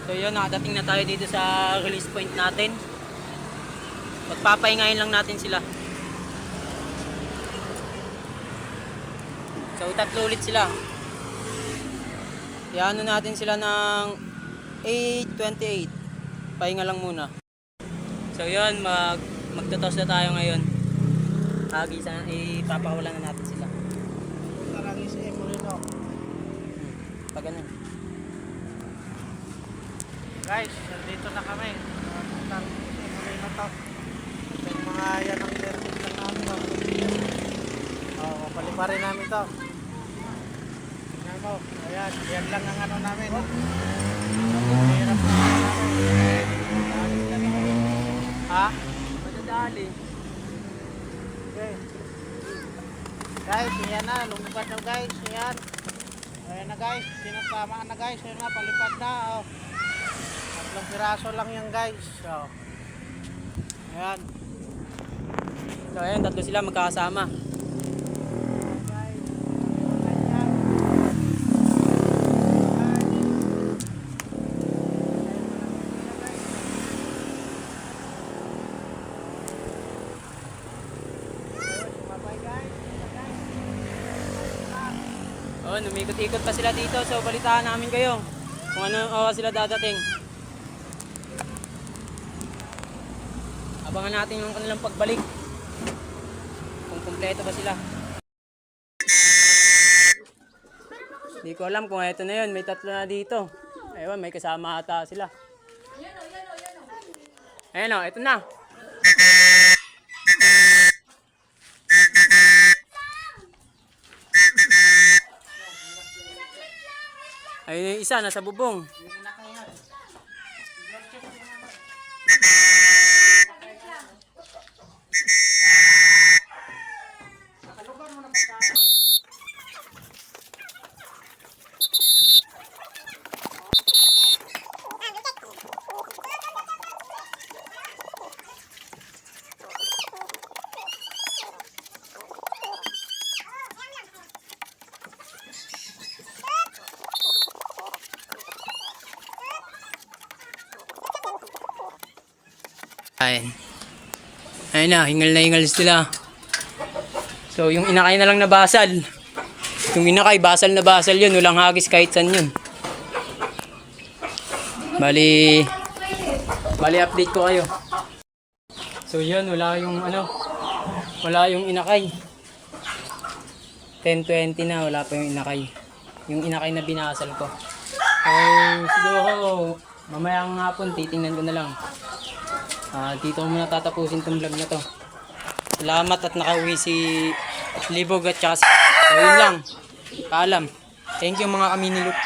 So yun, nakadating na tayo dito sa release point natin. Magpapahingayin lang natin sila. So tatlo ulit sila. Iano natin sila ng 8:28. Pahinga lang muna. So yun, magtotos na tayo ngayon. Sana ipapakawalan na natin sila. Tarang is Emolino. Pag ganun. Guys, nandito na kami. Tarang is Emolino to. Yung mga yan ang nervous lang namin. Paliparin namin to. Tingnan mo. Ayan, yan lang ang ano namin. Hirap na namin. Ha? Madadali. Okay. Guys, yan na. Lumipad na guys. Yan. Ayan na guys. Sinatamaan na guys. Ayan na. Palipad na. Oh. 3 piraso lang yan guys. So. Ayan. So ayun, tatlo sila magkakasama. Oh, numikot-ikot pa sila dito. So balitaan namin kayo kung ano oras sila dadating. Abangan natin yung kanilang pagbalik. Kung kumpleto ba sila. Hindi ko alam kung ito na yun. May tatlo na dito. Ayun, may kasama ata sila. Ayun o, ito na. Ayun yung isa, nasa bubong. Ayun na hingal sila. So yung inakay na lang na basal. Yung inakay, basal na basal yun. Walang hagis kahit saan yun. Bali update ko kayo. So yun, wala yung inakay. 10:20 na, wala pa yung inakay. Yung inakay na binasal ko. So siguro mamayang hapon titingnan ko na lang. Dito ko muna tatapusin itong vlog na to. Salamat at nakauwi si Libog at saka so yun lang. Paalam. Thank you mga kaminilot.